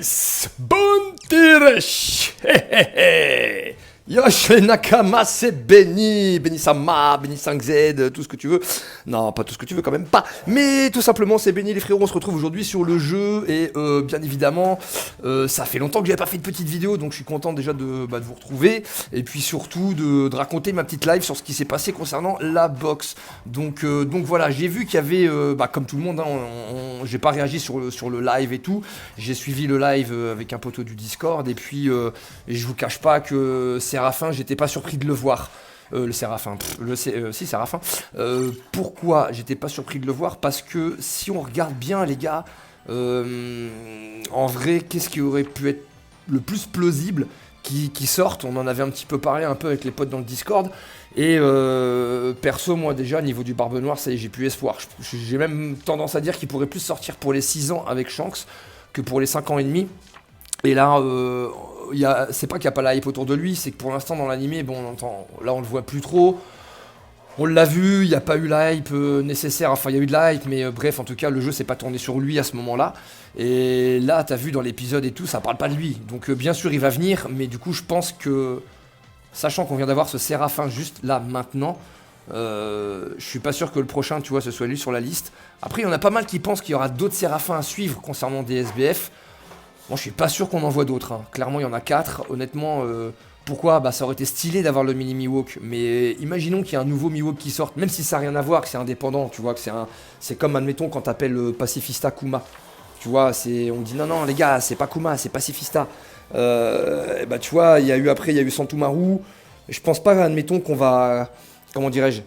Nice! Bon tirage! Yosh les Nakama, c'est Benny Sama, Benny 5Z, tout ce que tu veux. Non, pas tout ce que tu veux quand même pas. Mais tout simplement, c'est Benny les frérots, on se retrouve aujourd'hui sur le jeu. Et bien évidemment, ça fait longtemps que j'avais pas fait de petite vidéo, donc je suis content déjà de vous retrouver. Et puis surtout de raconter ma petite live sur ce qui s'est passé concernant la boxe. Donc voilà, j'ai vu qu'il y avait, comme tout le monde, hein, j'ai pas réagi sur le live et tout. J'ai suivi le live avec un poteau du Discord. Et puis, je vous cache pas que Séraphin, j'étais pas surpris de le voir. Le Séraphin, si Séraphin. Pourquoi j'étais pas surpris de le voir? Parce que si on regarde bien, les gars, en vrai, qu'est-ce qui aurait pu être le plus plausible qui sorte? On en avait un petit peu parlé un peu avec les potes dans le Discord. Et perso, moi déjà, niveau du Barbe Noire, ça y est, j'ai plus espoir. J'ai même tendance à dire qu'il pourrait plus sortir pour les 6 ans avec Shanks que pour les 5 ans et demi. Et là, c'est pas qu'il n'y a pas la hype autour de lui, c'est que pour l'instant dans l'animé, bon, là on le voit plus trop. On l'a vu, il n'y a pas eu la hype nécessaire, enfin il y a eu de la hype, mais bref, en tout cas le jeu s'est pas tourné sur lui à ce moment-là. Et là, t'as vu dans l'épisode et tout, ça parle pas de lui. Donc bien sûr il va venir, mais du coup je pense que, sachant qu'on vient d'avoir ce Séraphin juste là maintenant, je suis pas sûr que le prochain, tu vois, ce soit lui sur la liste. Après il y en a pas mal qui pensent qu'il y aura d'autres Séraphins à suivre concernant des SBF. Moi je suis pas sûr qu'on en voit d'autres, hein. Clairement il y en a 4, honnêtement, pourquoi? Ça aurait été stylé d'avoir le mini Mihawk, mais imaginons qu'il y a un nouveau Mihawk qui sorte, même si ça n'a rien à voir, que c'est indépendant, tu vois, que c'est comme, admettons, quand t'appelles Pacifista Kuma, tu vois, on dit non les gars, c'est pas Kuma, c'est Pacifista, tu vois, il y a eu Santumaru, je pense pas, admettons, qu'on va, comment dirais-je,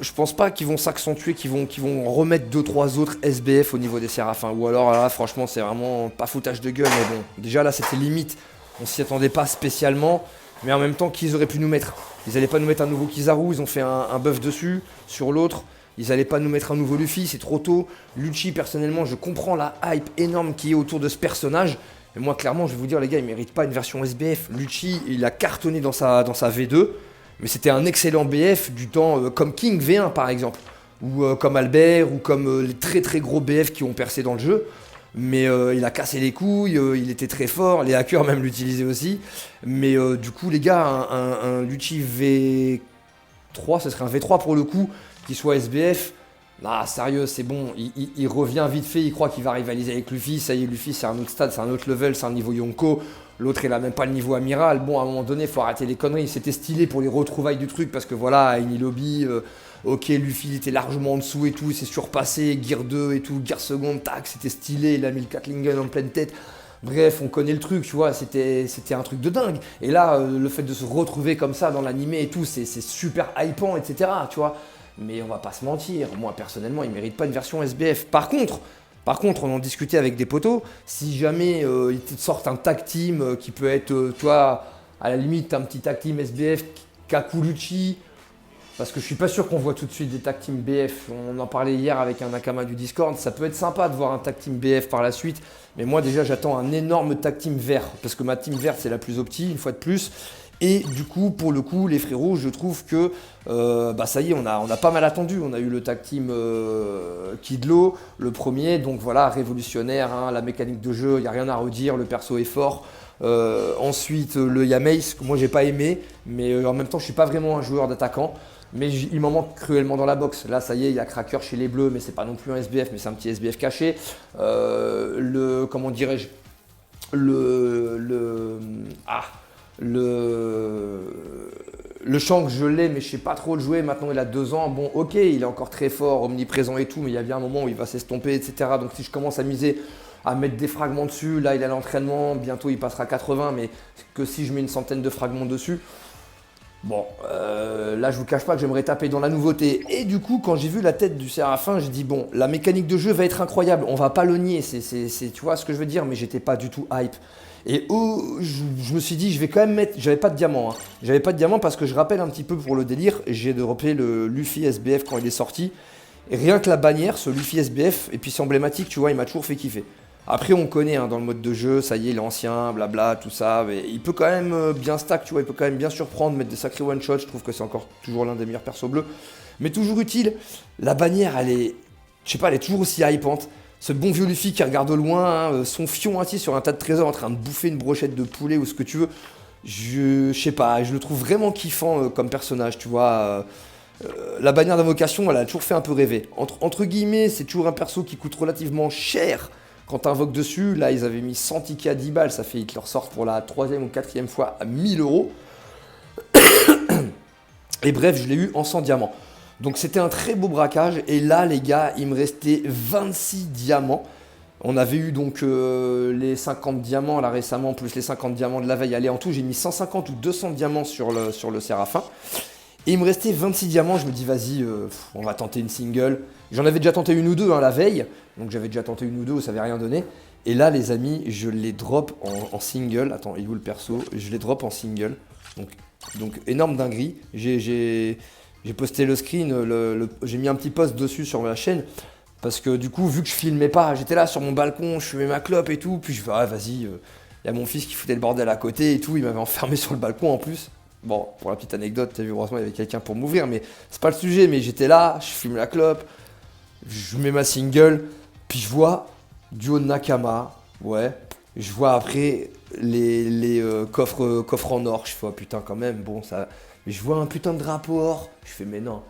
je pense pas qu'ils vont s'accentuer, qu'ils vont remettre 2-3 autres SBF au niveau des Séraphins. Ou alors là, franchement, c'est vraiment pas foutage de gueule. Mais bon, déjà là, c'était limite. On s'y attendait pas spécialement. Mais en même temps, qu'ils auraient pu nous mettre? Ils allaient pas nous mettre un nouveau Kizaru. Ils ont fait un buff dessus, sur l'autre. Ils allaient pas nous mettre un nouveau Luffy, c'est trop tôt. Lucci, personnellement, je comprends la hype énorme qui est autour de ce personnage. Mais moi, clairement, je vais vous dire, les gars, il mérite pas une version SBF. Lucci, il a cartonné dans sa V2. Mais c'était un excellent BF du temps, comme King V1 par exemple, ou comme Albert, ou comme les très très gros BF qui ont percé dans le jeu. Mais il a cassé les couilles, il était très fort, les hackers même l'utilisaient aussi. Mais du coup les gars, un Lucci V3, ce serait un V3 pour le coup, qui soit SBF. Nah, sérieux, c'est bon, il revient vite fait, il croit qu'il va rivaliser avec Luffy. Ça y est, Luffy c'est un autre stade, c'est un autre level, c'est un niveau Yonko. L'autre il a même pas le niveau amiral. Bon, à un moment donné, faut arrêter les conneries. C'était stylé pour les retrouvailles du truc, parce que voilà, à Eni Lobby, ok, Luffy il était largement en dessous et tout, il s'est surpassé, Gear 2 et tout, Gear seconde, tac, c'était stylé, il a mis le Gatling en pleine tête. Bref, on connaît le truc, tu vois, c'était un truc de dingue. Et là, le fait de se retrouver comme ça dans l'animé et tout, c'est super hypant, etc. Tu vois. Mais on va pas se mentir, moi personnellement, il mérite pas une version SBF. Par contre, on en discutait avec des potos, si jamais ils te sortent un tag team qui peut être, toi, à la limite, un petit tag team SBF, Kakuluchi, parce que je suis pas sûr qu'on voit tout de suite des tag team BF. On en parlait hier avec un Nakama du Discord, ça peut être sympa de voir un tag team BF par la suite, mais moi déjà j'attends un énorme tag team vert, parce que ma team verte c'est la plus opti, une fois de plus. Et du coup, pour le coup, les frérots, je trouve que ça y est, on a pas mal attendu. On a eu le tag team Kidlo, le premier, donc voilà, révolutionnaire, hein, la mécanique de jeu, il n'y a rien à redire, le perso est fort. Ensuite, le Yameis, que moi j'ai pas aimé, mais en même temps, je suis pas vraiment un joueur d'attaquant. Mais il m'en manque cruellement dans la boxe. Là, ça y est, il y a Cracker chez les Bleus, mais c'est pas non plus un SBF, mais c'est un petit SBF caché. Comment dirais-je, le Shanks, je l'ai, mais je sais pas trop le jouer. Maintenant, il a 2 ans. Bon, ok, il est encore très fort, omniprésent et tout, mais il y a bien un moment où il va s'estomper, etc. Donc, si je commence à miser, à mettre des fragments dessus, là, il a l'entraînement. Bientôt, il passera 80, mais que si je mets une centaine de fragments dessus. Bon, là, je vous cache pas que j'aimerais taper dans la nouveauté. Et du coup, quand j'ai vu la tête du Séraphin, j'ai dit, bon, la mécanique de jeu va être incroyable. On va pas le nier, tu vois ce que je veux dire, mais j'étais pas du tout hype. Et je me suis dit, je vais quand même mettre. J'avais pas de diamant, hein. J'avais pas de diamant parce que je rappelle un petit peu pour le délire, j'ai dropé le Luffy SBF quand il est sorti. Et rien que la bannière, ce Luffy SBF, et puis c'est emblématique, tu vois, il m'a toujours fait kiffer. Après, on connaît hein, dans le mode de jeu, ça y est, il est ancien, blabla, tout ça. Mais il peut quand même bien stack, tu vois, il peut quand même bien surprendre, mettre des sacrés one-shots. Je trouve que c'est encore toujours l'un des meilleurs persos bleus. Mais toujours utile. La bannière, elle est. Je sais pas, elle est toujours aussi hypante. Ce bon vieux Luffy qui regarde au loin, hein, son fion assis sur un tas de trésors en train de bouffer une brochette de poulet ou ce que tu veux. Je sais pas, je le trouve vraiment kiffant comme personnage, tu vois. La bannière d'invocation, elle a toujours fait un peu rêver. Entre guillemets, c'est toujours un perso qui coûte relativement cher quand t'invoques dessus. Là, ils avaient mis 100 tickets à 10 balles, ça fait qu'ils te le ressortent pour la troisième ou quatrième fois à 1000 euros. Et bref, je l'ai eu en 100 diamants. Donc c'était un très beau braquage. Et là, les gars, il me restait 26 diamants. On avait eu donc les 50 diamants là récemment, plus les 50 diamants de la veille. Allez, en tout, j'ai mis 150 ou 200 diamants sur le Séraphin. Et il me restait 26 diamants. Je me dis, vas-y, on va tenter une single. J'en avais déjà tenté une ou deux la veille. Donc j'avais déjà tenté une ou deux où ça n'avait rien donné. Et là, les amis, je les drop en single. Attends, il est où le perso? Je les drop en single. Donc énorme dinguerie. J'ai posté le screen, j'ai mis un petit post dessus sur ma chaîne. Parce que du coup, vu que je filmais pas, j'étais là sur mon balcon, je fumais ma clope et tout. Puis je fais, ah vas-y, y a mon fils qui foutait le bordel à côté et tout. Il m'avait enfermé sur le balcon en plus. Bon, pour la petite anecdote, t'as vu, heureusement, il y avait quelqu'un pour m'ouvrir. Mais c'est pas le sujet. Mais j'étais là, je fume la clope, je mets ma single. Puis je vois duo de Nakama. Ouais. Je vois après les coffres en or. Je fais, oh putain, quand même, bon, ça. Mais je vois un putain de drapeau or. Je fais, mais non.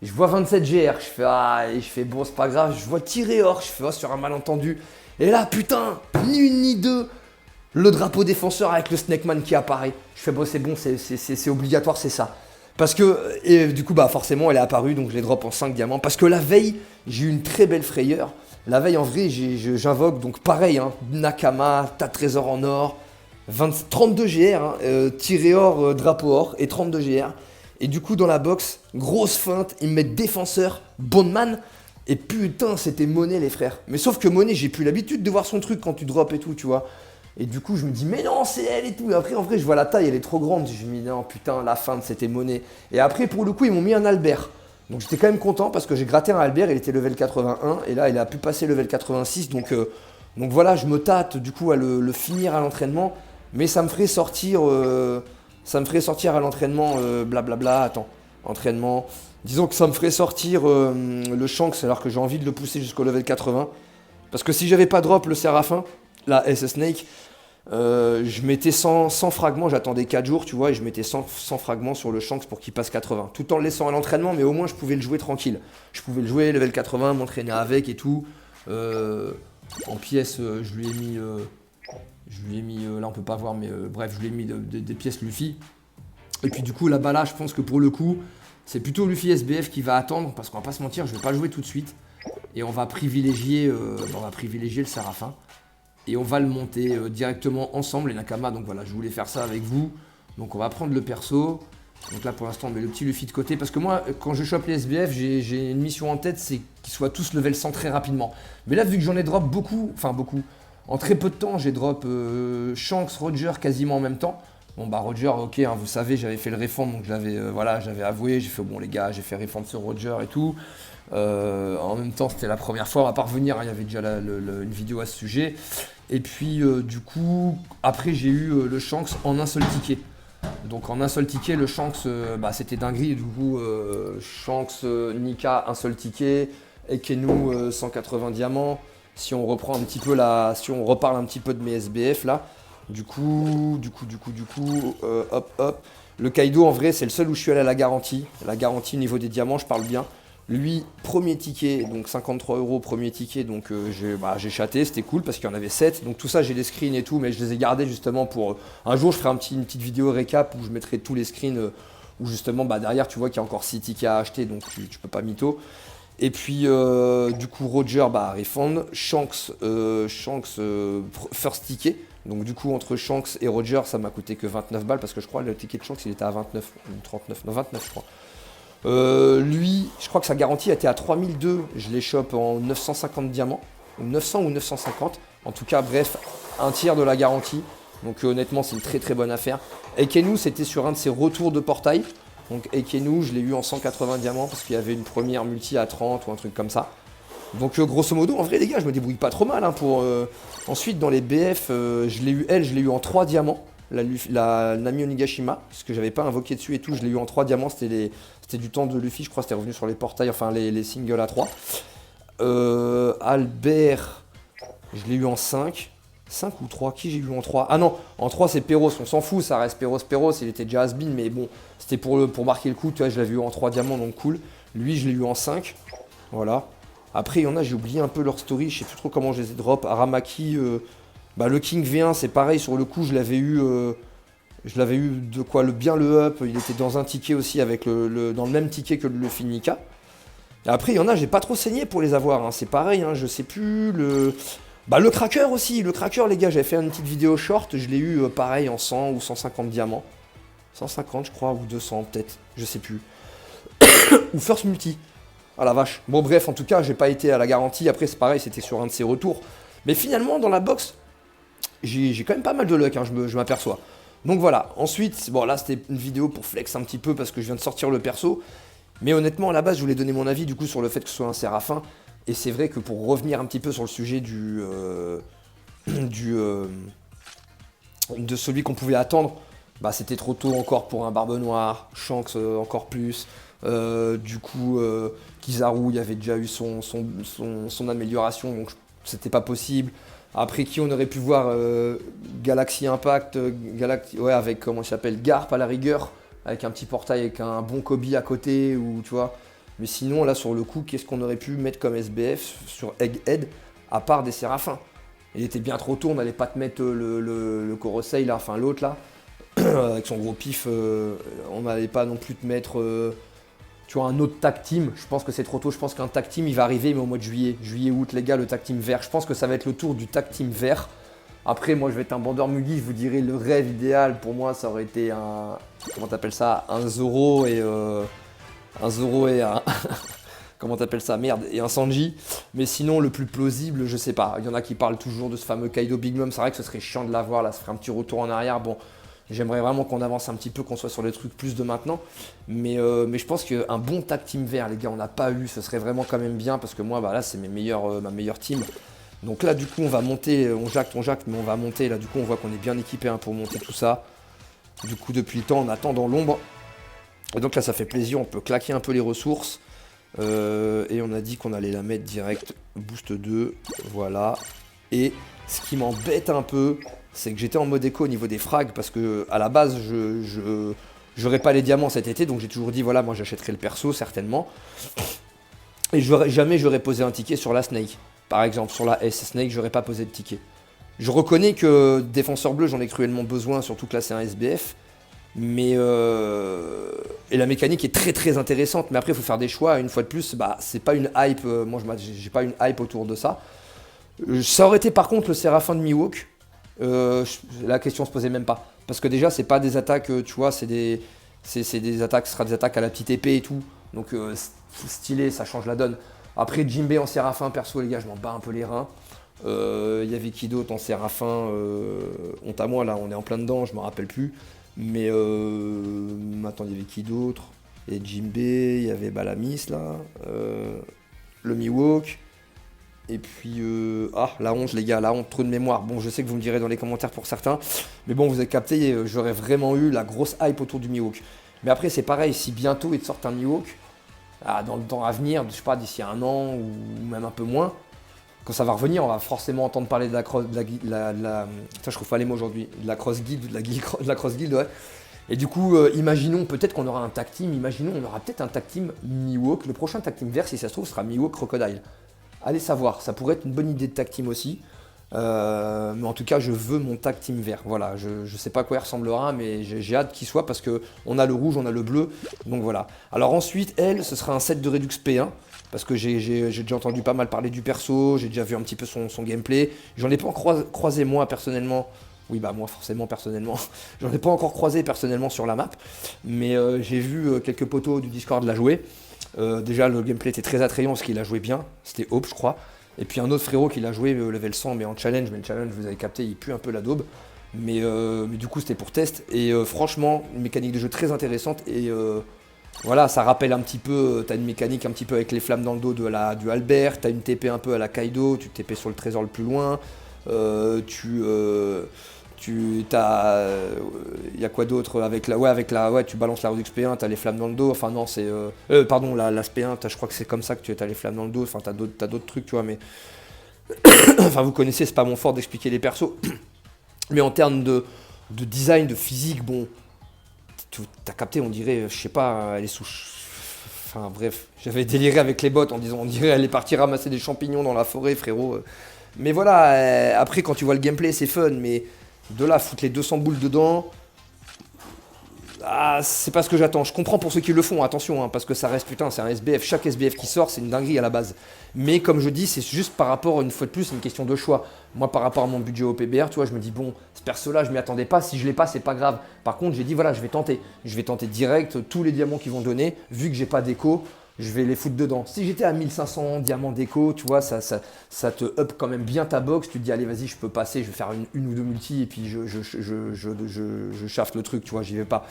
Je vois 27 GR. Je fais, ah, et je fais, bon, c'est pas grave. Je vois tiré or. Je fais, oh, sur un malentendu. Et là, putain, ni une ni deux. Le drapeau défenseur avec le Snakeman qui apparaît. Je fais, bon, c'est obligatoire, c'est ça. Parce que, et du coup, bah forcément, elle est apparue, donc je les drop en 5 diamants. Parce que la veille, j'ai eu une très belle frayeur. La veille, en vrai, j'invoque, donc pareil, hein, Nakama, tas de trésors en or, 32 GR, hein, tiré or, drapeau or, et 32 GR. Et du coup, dans la box, grosse feinte, ils me mettent défenseur, Bondman, et putain, c'était Monet, les frères. Mais sauf que Monet, j'ai plus l'habitude de voir son truc quand tu drops et tout, tu vois. Et du coup, je me dis, mais non, c'est elle et tout. Et après, en vrai, je vois la taille, elle est trop grande. Je me dis, non, putain, la feinte, c'était Monet. Et après, pour le coup, ils m'ont mis un Albert. Donc j'étais quand même content parce que j'ai gratté un Albert, il était level 81 et là il a pu passer level 86 donc voilà, je me tâte du coup à le finir à l'entraînement, mais ça me ferait sortir à l'entraînement blablabla, attends, entraînement, disons que ça me ferait sortir le Shanks alors que j'ai envie de le pousser jusqu'au level 80 parce que si j'avais pas drop le Séraphin, la SS Snake, je mettais 100 fragments, j'attendais 4 jours, tu vois, et je mettais 100 fragments sur le Shanks pour qu'il passe 80. Tout en le laissant à l'entraînement, mais au moins je pouvais le jouer tranquille. Je pouvais le jouer level 80, m'entraîner avec et tout. En pièces, je lui ai mis, là on peut pas voir, mais bref, je lui ai mis des pièces Luffy. Et puis du coup, là-bas, là, je pense que pour le coup, c'est plutôt Luffy SBF qui va attendre, parce qu'on va pas se mentir, je vais pas le jouer tout de suite. Et on va privilégier le Séraphin. Et on va le monter directement ensemble, les Nakama. Donc voilà, je voulais faire ça avec vous. Donc on va prendre le perso. Donc là pour l'instant on met le petit Luffy de côté. Parce que moi, quand je chope les SBF, j'ai une mission en tête, c'est qu'ils soient tous level 100 très rapidement. Mais là, vu que j'en ai drop beaucoup, en très peu de temps, j'ai drop Shanks, Roger quasiment en même temps. Bon bah Roger, ok, hein, vous savez, j'avais fait le refund, donc j'avais avoué, j'ai fait bon les gars, j'ai fait refund sur Roger et tout. En même temps, c'était la première fois, on va pas revenir, hein, il y avait déjà une vidéo à ce sujet. Et puis du coup, après j'ai eu le Shanks en un seul ticket. Donc en un seul ticket, le Shanks, c'était dinguerie. Du coup, Shanks, Nika, un seul ticket. Ekenu, 180 diamants. Si on reprend un petit peu si on reparle un petit peu de mes SBF là. Du coup, hop. Le Kaido en vrai, c'est le seul où je suis allé à la garantie. La garantie au niveau des diamants, je parle bien. Lui, premier ticket, donc 53 €, premier ticket, donc j'ai chaté, c'était cool parce qu'il y en avait 7. Donc tout ça, j'ai les screens et tout, mais je les ai gardés justement pour... un jour, je ferai une petite vidéo récap où je mettrai tous les screens, où justement, derrière, tu vois qu'il y a encore 6 tickets à acheter, donc tu peux pas mytho. Et puis, du coup, Roger, refund. Shanks, first ticket. Donc du coup, entre Shanks et Roger, ça m'a coûté que 29 balles parce que je crois que le ticket de Shanks, il était à 29, 39, non 29 je crois. Lui, je crois que sa garantie était à 3002, je les chope en 950 diamants, ou 900 ou 950, en tout cas bref, un tiers de la garantie, donc honnêtement c'est une très très bonne affaire. Ekenu c'était sur un de ses retours de portail, donc Ekenu je l'ai eu en 180 diamants parce qu'il y avait une première multi à 30 ou un truc comme ça. Donc grosso modo, en vrai les gars, je me débrouille pas trop mal hein, pour... Ensuite dans les BF, je l'ai eu en 3 diamants. La Nami Onigashima, parce que j'avais pas invoqué dessus et tout, je l'ai eu en 3 diamants, c'était du temps de Luffy, je crois que c'était revenu sur les portails, enfin les singles à 3. Albert, je l'ai eu en 5. 5 ou 3, qui j'ai eu en 3? Ah non, en 3 c'est Perros, on s'en fout, ça reste Perros, il était déjà has-been, mais bon, c'était pour marquer le coup, tu vois, je l'avais eu en 3 diamants, donc cool. Lui, je l'ai eu en 5, voilà. Après, il y en a, j'ai oublié un peu leur story, je sais plus trop comment je les ai drop. Aramaki, bah, le King V1, c'est pareil, sur le coup, je l'avais eu de quoi, bien le up, il était dans un ticket aussi, avec dans le même ticket que le Luffy Nika. Et après, il y en a, j'ai pas trop saigné pour les avoir, hein. C'est pareil, hein, je sais plus, Bah le cracker aussi, le cracker les gars, j'avais fait une petite vidéo short, je l'ai eu pareil en 100 ou 150 diamants. 150 je crois, ou 200 peut-être, je sais plus. Ou first multi. Ah la vache. Bon bref, en tout cas, j'ai pas été à la garantie, après c'est pareil, c'était sur un de ses retours. Mais finalement, dans la box, j'ai quand même pas mal de luck, hein, je m'aperçois. Donc voilà, ensuite, bon là c'était une vidéo pour flex un petit peu parce que je viens de sortir le perso. Mais honnêtement, à la base, je voulais donner mon avis du coup sur le fait que ce soit un Séraphin. Et c'est vrai que pour revenir un petit peu sur le sujet de celui qu'on pouvait attendre, bah c'était trop tôt encore pour un Barbe Noire, Shanks encore plus. Du coup, Kizaru, il y avait déjà eu son amélioration, donc c'était pas possible. Après qui on aurait pu voir Galaxy Impact, ouais, avec comment il s'appelle, Garp à la rigueur, avec un petit portail avec un bon Kobe à côté, ou tu vois. Mais sinon, là, sur le coup, qu'est-ce qu'on aurait pu mettre comme SBF sur Egghead, à part des Séraphins? Il était bien trop tôt, on n'allait pas te mettre le Korosei, là, enfin l'autre, là, avec son gros pif, on n'allait pas non plus te mettre, tu vois, un autre tag team. Je pense que c'est trop tôt, je pense qu'un tag team, il va arriver, mais au mois de juillet. Juillet-août, les gars, le tag team vert. Je pense que ça va être le tour du tag team vert. Après, moi, je vais être un bandeur Mugi, je vous dirais, le rêve idéal, pour moi, ça aurait été un, comment t'appelles ça, un Zoro et un comment t'appelles ça, merde, et un Sanji. Mais sinon, le plus plausible, je sais pas. Il y en a qui parlent toujours de ce fameux Kaido Big Mom. C'est vrai que ce serait chiant de l'avoir, là, ça ferait un petit retour en arrière. Bon, j'aimerais vraiment qu'on avance un petit peu, qu'on soit sur les trucs plus de maintenant. Mais je pense qu'un bon tag team vert, les gars, on n'a pas eu. Ce serait vraiment quand même bien, parce que moi, bah là, c'est ma meilleure team. Donc là, du coup, on va monter, on jacte, mais on va monter. Là, du coup, on voit qu'on est bien équipé, hein, pour monter tout ça. Du coup, depuis le temps, on attend dans l'ombre. Et donc là, ça fait plaisir, on peut claquer un peu les ressources. Et on a dit qu'on allait la mettre direct boost 2, voilà. Et ce qui m'embête un peu, c'est que j'étais en mode éco au niveau des frags, parce que à la base, j'aurais pas les diamants cet été, donc j'ai toujours dit, voilà, moi j'achèterai le perso, certainement. Et jamais j'aurais posé un ticket sur la Snake. Par exemple, sur la S Snake, j'aurais pas posé de ticket. Je reconnais que défenseur bleu, j'en ai cruellement besoin, surtout que là c'est un SBF. Mais et la mécanique est très très intéressante, mais après il faut faire des choix. Une fois de plus, bah c'est pas une hype. Moi j'ai pas une hype autour de ça. Ça aurait été par contre le Séraphin de Mihawk. La question se posait même pas, parce que déjà c'est pas des attaques, tu vois, c'est des attaques, ce sera des attaques à la petite épée et tout. Donc stylé, ça change la donne. Après Jinbei en Séraphin, perso les gars, je m'en bats un peu les reins. Il y avait qui d'autre en Séraphin, honte à moi là, on est en plein dedans, je me rappelle plus. Mais attends, il y avait qui d'autre? Il y avait Jinbei, il y avait Balamis là, le Mihawk. Et puis, la honte les gars, la honte, trop de mémoire. Bon, je sais que vous me direz dans les commentaires pour certains, mais bon, vous avez capté, j'aurais vraiment eu la grosse hype autour du Mihawk. Mais après, c'est pareil, si bientôt ils te sortent un Mihawk, dans le temps à venir, je sais pas, d'ici un an ou même un peu moins, quand ça va revenir, on va forcément entendre parler de la cross, je trouve pas les mots aujourd'hui, de la cross guild, de la cross guild, ouais. Et du coup, imaginons peut-être qu'on aura un tag team, on aura peut-être un tag team Mihawk. Le prochain tag team vert, si ça se trouve, sera Mihawk Crocodile. Allez savoir, ça pourrait être une bonne idée de tag team aussi. Mais en tout cas, je veux mon tag team vert. Voilà, je sais pas à quoi il ressemblera, mais j'ai hâte qu'il soit, parce qu'on a le rouge, on a le bleu. Donc voilà. Alors ensuite, elle, ce sera un set de Redux P1. Parce que j'ai déjà entendu pas mal parler du perso, j'ai déjà vu un petit peu son gameplay. J'en ai pas croisé moi personnellement. Oui bah moi forcément personnellement. J'en ai pas encore croisé personnellement sur la map. Mais j'ai vu quelques potos du Discord la jouer. Déjà le gameplay était très attrayant parce qu'il a joué bien. C'était Hope je crois. Et puis un autre frérot qui l'a joué level 100 mais en challenge. Mais le challenge vous avez capté il pue un peu la daube. Mais du coup c'était pour test. Et franchement une mécanique de jeu très intéressante. Et voilà, ça rappelle un petit peu, t'as une mécanique un petit peu avec les flammes dans le dos du Albert, t'as une TP un peu à la Kaido, tu TP sur le trésor le plus loin, y a quoi d'autre avec ouais, tu balances la Redux P1, t'as les flammes dans le dos. Enfin, non, c'est. Pardon, la SP1, je crois que c'est comme ça que tu as les flammes dans le dos. Enfin, t'as d'autres trucs, tu vois, mais. Enfin, vous connaissez, c'est pas mon fort d'expliquer les persos. Mais en termes de design, de physique, bon. T'as capté, on dirait, je sais pas, elle est sous. Enfin, bref, j'avais déliré avec les bots en disant, on dirait, elle est partie ramasser des champignons dans la forêt, frérot. Mais voilà, après, quand tu vois le gameplay, c'est fun, mais de là, foutre les 200 boules dedans. Ah, c'est pas ce que j'attends. Je comprends pour ceux qui le font, attention, hein, parce que ça reste, putain, c'est un SBF. Chaque SBF qui sort, c'est une dinguerie à la base. Mais comme je dis, c'est juste par rapport, une fois de plus, c'est une question de choix. Moi, par rapport à mon budget au PBR, tu vois, je me dis, bon, ce perso-là, je m'y attendais pas. Si je l'ai pas, c'est pas grave. Par contre, j'ai dit, voilà, je vais tenter. Je vais tenter direct tous les diamants qu'ils vont donner. Vu que j'ai pas d'écho, je vais les foutre dedans. Si j'étais à 1500 diamants d'écho, tu vois, ça te up quand même bien ta box. Tu te dis, allez, vas-y, je peux passer, je vais faire une ou deux multi et puis je shafte le truc, tu vois, j'y vais pas.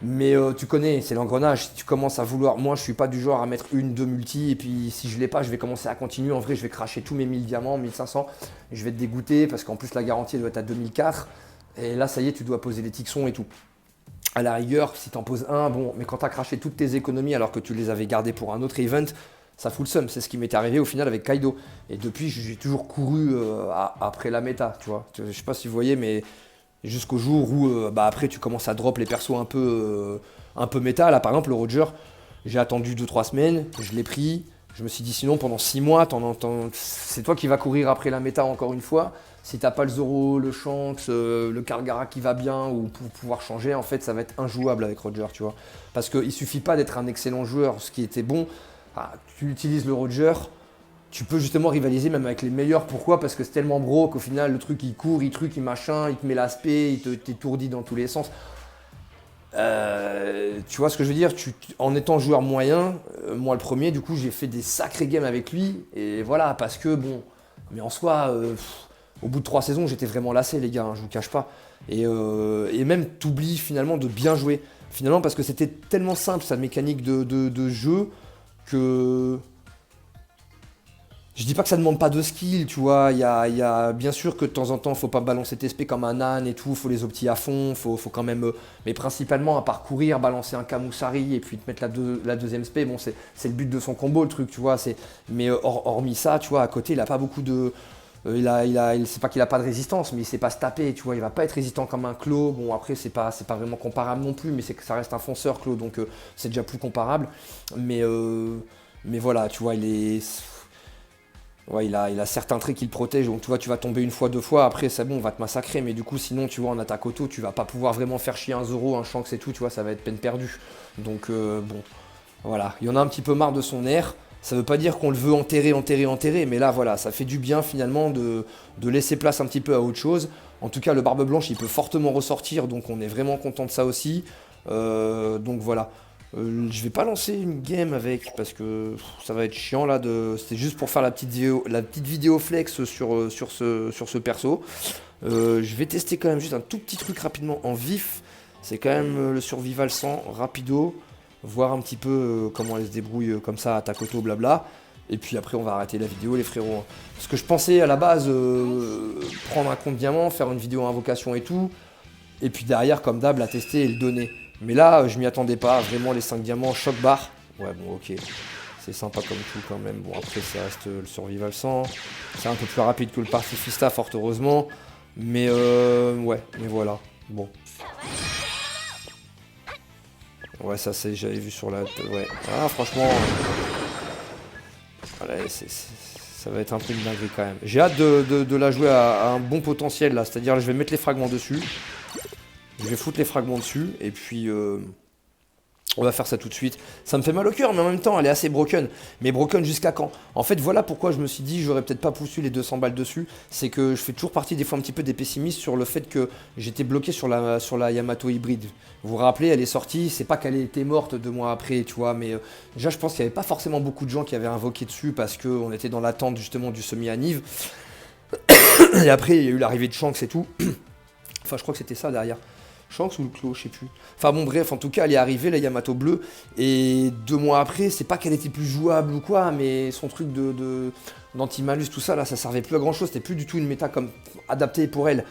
Mais tu connais, c'est l'engrenage. Si tu commences à vouloir. Moi, je suis pas du genre à mettre une, deux multi. Et puis, si je l'ai pas, je vais commencer à continuer. En vrai, je vais cracher tous mes 1000 diamants, 1500. Et je vais te dégoûter parce qu'en plus, la garantie elle doit être à 2004. Et là, ça y est, tu dois poser les tixons et tout. À la rigueur, si t'en poses un, bon, mais quand t'as craché toutes tes économies alors que tu les avais gardées pour un autre event, ça fout le seum. C'est ce qui m'est arrivé au final avec Kaido. Et depuis, j'ai toujours couru après la méta, tu vois. Je sais pas si vous voyez, mais jusqu'au jour où, après, tu commences à drop les persos un peu méta. Là, par exemple, le Roger, j'ai attendu 2-3 semaines, je l'ai pris. Je me suis dit, sinon, pendant 6 mois, c'est toi qui vas courir après la méta encore une fois. Si t'as pas le Zoro, le Shanks, le Kargara qui va bien, ou pour pouvoir changer, en fait, ça va être injouable avec Roger, tu vois. Parce qu'il suffit pas d'être un excellent joueur, ce qui était bon. Tu utilises le Roger, tu peux justement rivaliser même avec les meilleurs. Pourquoi? Parce que c'est tellement bro qu'au final, le truc, il court, il truc, il machin, il te met l'aspect, il t'étourdit dans tous les sens. Tu vois ce que je veux dire? En étant joueur moyen, moi le premier, du coup, j'ai fait des sacrés games avec lui. Et voilà, parce que, bon, mais en soi... au bout de 3 saisons, j'étais vraiment lassé, les gars, hein, je vous cache pas. Et même, t'oublies finalement de bien jouer. Finalement, parce que c'était tellement simple, sa mécanique de jeu, que... Je dis pas que ça demande pas de skill, tu vois. Il y a bien sûr que de temps en temps, faut pas balancer tes SP comme un âne et tout, faut les opti à fond, faut quand même... mais principalement, à part courir, balancer un Kamusari et puis te mettre la deuxième SP, bon, c'est le but de son combo, le truc, tu vois. Mais hormis ça, tu vois, à côté, il a pas beaucoup de... c'est pas qu'il a pas de résistance, mais il sait pas se taper, tu vois, il va pas être résistant comme un Clo. Bon, après, c'est pas vraiment comparable non plus, mais c'est que ça reste un fonceur, Clo, donc c'est déjà plus comparable. Mais voilà, tu vois, ouais, il a certains traits qui le protègent, donc tu vois, tu vas tomber une fois, deux fois, après c'est bon, on va te massacrer, mais du coup, sinon, tu vois, en attaque auto, tu vas pas pouvoir vraiment faire chier un Zoro, un Shanks et tout, tu vois, ça va être peine perdue. Donc, bon, voilà, il y en a un petit peu marre de son air. Ça veut pas dire qu'on le veut enterrer, mais là, voilà, ça fait du bien finalement de laisser place un petit peu à autre chose. En tout cas, le Barbe Blanche, il peut fortement ressortir, donc on est vraiment content de ça aussi. Donc voilà. Je vais pas lancer une game avec, parce que ça va être chiant là. C'était juste pour faire la petite vidéo flex sur ce perso. Je vais tester quand même juste un tout petit truc rapidement en vif. C'est quand même le Survival 100, rapido. Voir un petit peu comment elle se débrouille comme ça, attaque auto, blabla. Et puis après, on va arrêter la vidéo, les frérots. Parce que je pensais à la base prendre un compte diamant, faire une vidéo invocation et tout. Et puis derrière, comme d'hab, la tester et le donner. Mais là, je m'y attendais pas. Vraiment, les 5 diamants, choc barre. Ouais, bon, ok. C'est sympa comme tout quand même. Bon, après, ça reste le Survival 100. C'est un peu plus rapide que le Pacifista, fort heureusement. Mais ouais, mais voilà. Bon. Ouais, ça c'est, j'avais vu sur la... Ouais. Ah, franchement... Voilà, ça va être un peu une dinguerie quand même. J'ai hâte de la jouer à un bon potentiel là. C'est-à-dire, je vais mettre les fragments dessus. Je vais foutre les fragments dessus. Et puis... on va faire ça tout de suite. Ça me fait mal au cœur, mais en même temps, elle est assez broken. Mais broken jusqu'à quand? En fait, voilà pourquoi je me suis dit, j'aurais peut-être pas poussé les 200 balles dessus. C'est que je fais toujours partie des fois un petit peu des pessimistes sur le fait que j'étais bloqué sur la Yamato hybride. Vous vous rappelez, elle est sortie, c'est pas qu'elle était morte 2 mois après, tu vois, mais déjà, je pense qu'il n'y avait pas forcément beaucoup de gens qui avaient invoqué dessus parce qu'on était dans l'attente justement du semi-anniv. Et après, il y a eu l'arrivée de Shanks et tout. Enfin, je crois que c'était ça derrière. Shanks ou le Clos, je sais plus. Enfin bon bref, en tout cas elle est arrivée, la Yamato bleue, et 2 mois après, c'est pas qu'elle était plus jouable ou quoi, mais son truc d'anti-malus, tout ça, là, ça servait plus à grand chose, c'était plus du tout une méta comme adaptée pour elle.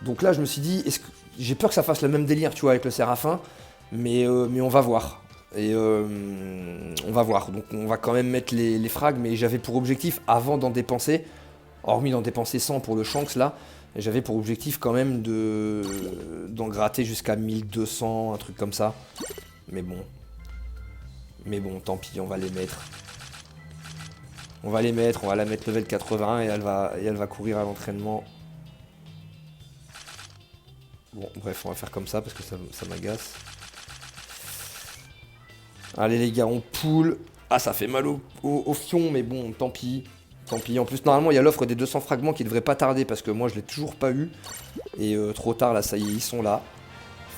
Donc là je me suis dit, j'ai peur que ça fasse le même délire, tu vois, avec le Séraphin, mais on va voir. Et on va voir. Donc on va quand même mettre les frags, mais j'avais pour objectif, avant d'en dépenser, hormis d'en dépenser 100 pour le Shanks là, j'avais pour objectif quand même d'en gratter jusqu'à 1200, un truc comme ça. Mais bon. Mais bon, tant pis, on va les mettre. On va la mettre level 80 et elle va courir à l'entraînement. Bon, bref, on va faire comme ça parce que ça m'agace. Allez les gars, on poule. Ah, ça fait mal au fion, mais bon, tant pis. Tant pis. En plus, normalement, il y a l'offre des 200 fragments qui devrait pas tarder parce que moi, je l'ai toujours pas eu. Et trop tard, là, ça y est, ils sont là.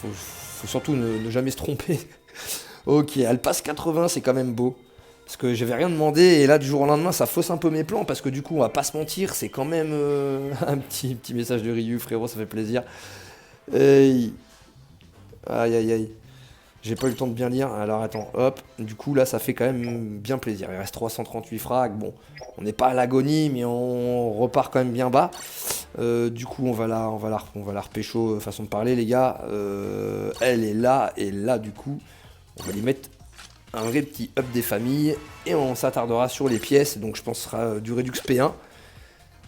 Faut surtout ne jamais se tromper. Ok, elle passe 80, c'est quand même beau. Parce que j'avais rien demandé et là, du jour au lendemain, ça fausse un peu mes plans. Parce que du coup, on va pas se mentir, c'est quand même un petit message de Ryu, frérot, ça fait plaisir. Hey. Aïe aïe aïe. J'ai pas eu le temps de bien lire, alors attends, hop, du coup là ça fait quand même bien plaisir, il reste 338 frags, bon, on n'est pas à l'agonie mais on repart quand même bien bas, du coup on va la repécho façon de parler les gars, elle est là, et là du coup on va lui mettre un vrai petit up des familles, et on s'attardera sur les pièces, donc je pense que ce sera du Redux P1,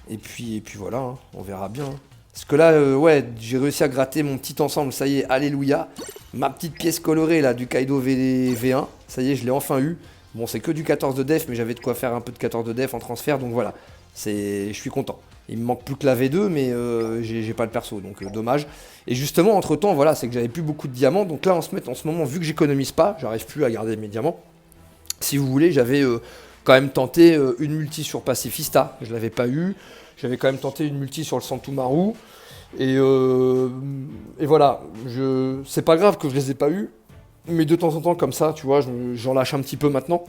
et puis voilà, hein, on verra bien. Hein. Parce que là, ouais, j'ai réussi à gratter mon petit ensemble, ça y est, alléluia. Ma petite pièce colorée là du Kaido V1, ça y est, je l'ai enfin eu. Bon, c'est que du 14 de def, mais j'avais de quoi faire un peu de 14 de def en transfert, donc voilà. Je suis content. Il me manque plus que la V2, mais j'ai pas le perso, donc dommage. Et justement, entre temps, voilà, c'est que j'avais plus beaucoup de diamants, donc là, en ce moment, vu que j'économise pas, j'arrive plus à garder mes diamants. Si vous voulez, j'avais quand même tenté une multi sur Pacifista, je l'avais pas eu. J'avais quand même tenté une multi sur le Santumaru. Et voilà, c'est pas grave que je les ai pas eu. Mais de temps en temps, comme ça, tu vois, j'en lâche un petit peu maintenant.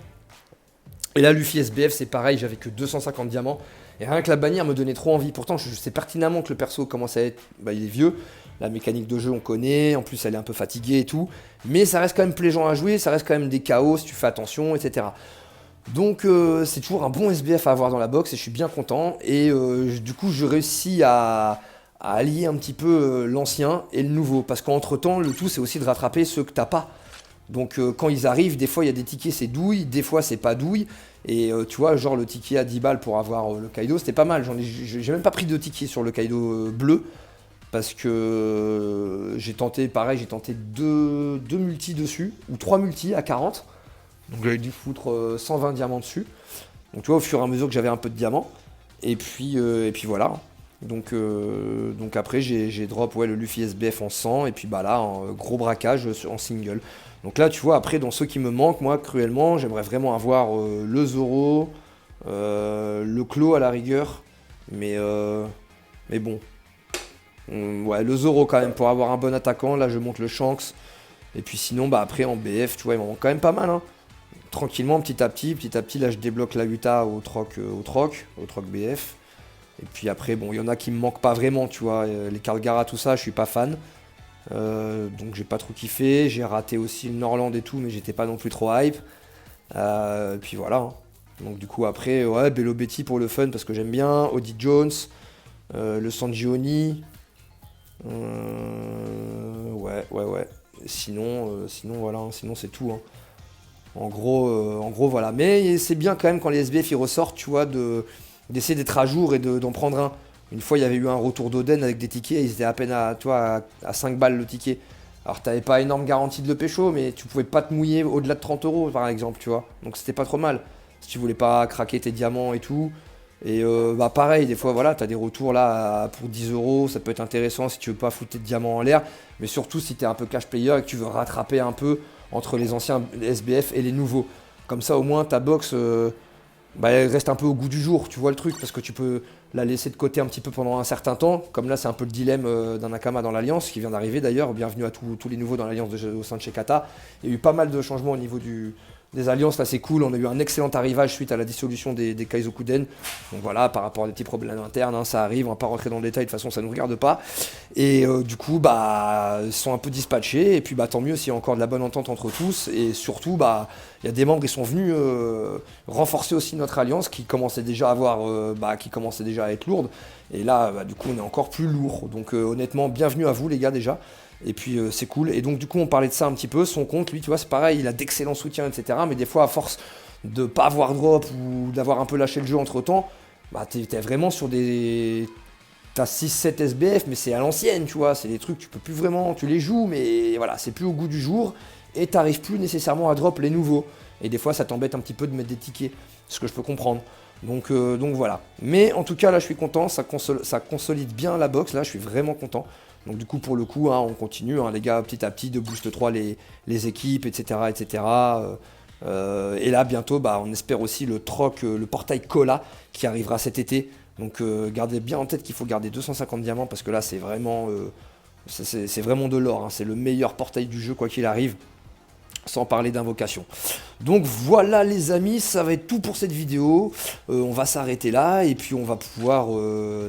Et là, Luffy SBF, c'est pareil, j'avais que 250 diamants. Et rien que la bannière me donnait trop envie. Pourtant, je sais pertinemment que le perso commence à être. Bah, il est vieux. La mécanique de jeu, on connaît. En plus, elle est un peu fatiguée et tout. Mais ça reste quand même plaisant à jouer. Ça reste quand même des chaos si tu fais attention, etc. Donc c'est toujours un bon SBF à avoir dans la box et je suis bien content. Et du coup je réussis à allier un petit peu l'ancien et le nouveau. Parce qu'entre temps le tout c'est aussi de rattraper ceux que t'as pas. Donc quand ils arrivent, des fois il y a des tickets c'est douille, des fois c'est pas douille. Et tu vois genre le ticket à 10 balles pour avoir le Kaido c'était pas mal. J'ai même pas pris de ticket sur le Kaido bleu. Parce que j'ai tenté pareil, j'ai tenté deux multis dessus. Ou 3 multis à 40. Donc j'avais dû foutre 120 diamants dessus. Donc tu vois, au fur et à mesure que j'avais un peu de diamants. Et puis voilà. Donc après j'ai drop ouais, le Luffy SBF en 100. Et puis bah là, gros braquage en single. Donc là tu vois, après dans ceux qui me manquent, moi cruellement, j'aimerais vraiment avoir le Zoro, le Claw à la rigueur. Mais bon. Ouais, le Zoro quand même pour avoir un bon attaquant. Là je monte le Shanks. Et puis sinon, bah après en BF, tu vois, il m'en manque quand même pas mal. Hein. Tranquillement, petit à petit, là je débloque la Utah au troc BF. Et puis après, bon, il y en a qui me manquent pas vraiment, tu vois, les Karl tout ça, je suis pas fan. Donc j'ai pas trop kiffé, j'ai raté aussi le Norland et tout, mais j'étais pas non plus trop hype. Et puis voilà. Hein. Donc du coup après, ouais, Bello Betty pour le fun parce que j'aime bien, Audie Jones, le Sanjioni. Ouais. Sinon voilà, hein, sinon c'est tout. Hein. En gros, voilà. Mais c'est bien quand même quand les SBF ils ressortent, tu vois, d'essayer d'être à jour et d'en prendre un. Une fois, il y avait eu un retour d'Oden avec des tickets, ils étaient à peine à 5 balles le ticket. Alors, t'avais pas énorme garantie de le pécho, mais tu pouvais pas te mouiller au-delà de 30 euros, par exemple, tu vois. Donc, c'était pas trop mal. Si tu voulais pas craquer tes diamants et tout. Et bah pareil, des fois, voilà, t'as des retours là pour 10 euros, ça peut être intéressant si tu veux pas foutre tes diamants en l'air. Mais surtout si t'es un peu cash player et que tu veux rattraper un peu entre les anciens SBF et les nouveaux. Comme ça, au moins, ta box, bah, elle reste un peu au goût du jour, tu vois le truc, parce que tu peux la laisser de côté un petit peu pendant un certain temps. Comme là, c'est un peu le dilemme d'un Nakama dans l'Alliance, qui vient d'arriver d'ailleurs. Bienvenue à tous les nouveaux dans l'Alliance au sein de chez Kata. Il y a eu pas mal de changements au niveau des alliances, là c'est cool, on a eu un excellent arrivage suite à la dissolution des Kaizokuden. Donc voilà, par rapport à des petits problèmes internes, hein, ça arrive, on va pas rentrer dans le détail, de toute façon ça nous regarde pas. Et du coup, bah, ils sont un peu dispatchés, et puis bah tant mieux s'il y a encore de la bonne entente entre tous, et surtout, bah, il y a des membres qui sont venus renforcer aussi notre alliance, qui commençait déjà à qui commençait déjà à être lourde, et là, bah, du coup, on est encore plus lourd. Donc honnêtement, bienvenue à vous les gars déjà. Et puis c'est cool. Et donc du coup on parlait de ça un petit peu. Son compte, lui, tu vois, c'est pareil, il a d'excellents soutiens, etc. Mais des fois, à force de pas avoir drop ou d'avoir un peu lâché le jeu entre temps, bah t'es vraiment sur des. T'as 6-7 SBF, mais c'est à l'ancienne, tu vois. C'est des trucs, tu peux plus vraiment. Tu les joues, mais voilà, c'est plus au goût du jour. Et t'arrives plus nécessairement à drop les nouveaux. Et des fois, ça t'embête un petit peu de mettre des tickets. Ce que je peux comprendre. Donc voilà. Mais en tout cas, là, je suis content. Ça consolide bien la box. Là, je suis vraiment content. Donc du coup, pour le coup, hein, on continue, hein, les gars, petit à petit, de boost 3 les équipes, etc. etc. Et là, bientôt, bah, on espère aussi le troc, le portail Cola qui arrivera cet été. Donc gardez bien en tête qu'il faut garder 250 diamants parce que là, c'est vraiment de l'or. Hein, c'est le meilleur portail du jeu, quoi qu'il arrive. Sans parler d'invocation. Donc voilà les amis, ça va être tout pour cette vidéo. On va s'arrêter là et puis on va pouvoir on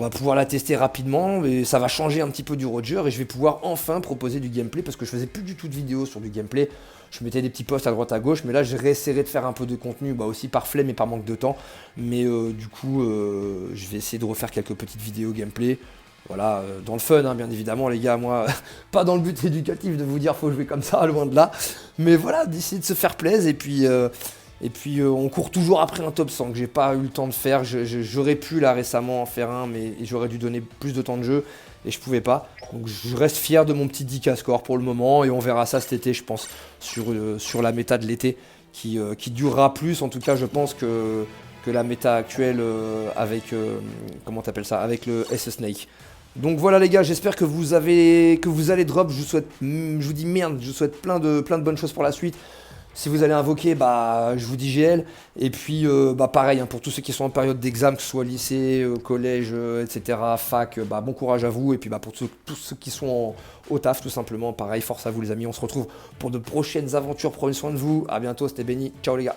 va pouvoir la tester rapidement et ça va changer un petit peu du Roger et je vais pouvoir enfin proposer du gameplay parce que je faisais plus du tout de vidéos sur du gameplay. Je mettais des petits posts à droite à gauche, mais là je réessayerai de faire un peu de contenu, bah aussi par flemme et par manque de temps. Mais du coup, je vais essayer de refaire quelques petites vidéos gameplay. Voilà, dans le fun, hein, bien évidemment, les gars, moi, pas dans le but éducatif de vous dire faut jouer comme ça, loin de là. Mais voilà, d'essayer de se faire plaisir et puis on court toujours après un top 100 que j'ai pas eu le temps de faire. J'aurais pu là récemment en faire un, mais j'aurais dû donner plus de temps de jeu et je pouvais pas. Donc je reste fier de mon petit 10K score pour le moment et on verra ça cet été, je pense, sur la méta de l'été qui durera plus. En tout cas, je pense que la méta actuelle avec comment t'appelles ça, avec le S Snake. Donc voilà les gars, j'espère que vous allez drop. Je vous dis merde, je vous souhaite plein de bonnes choses pour la suite. Si vous allez invoquer, bah je vous dis GL. Et puis bah pareil, hein, pour tous ceux qui sont en période d'examen, que ce soit lycée, collège, etc., fac, bah bon courage à vous. Et puis bah pour tous ceux qui sont au taf, tout simplement, pareil, force à vous les amis. On se retrouve pour de prochaines aventures. Prenez soin de vous. À bientôt, c'était Benny. Ciao les gars.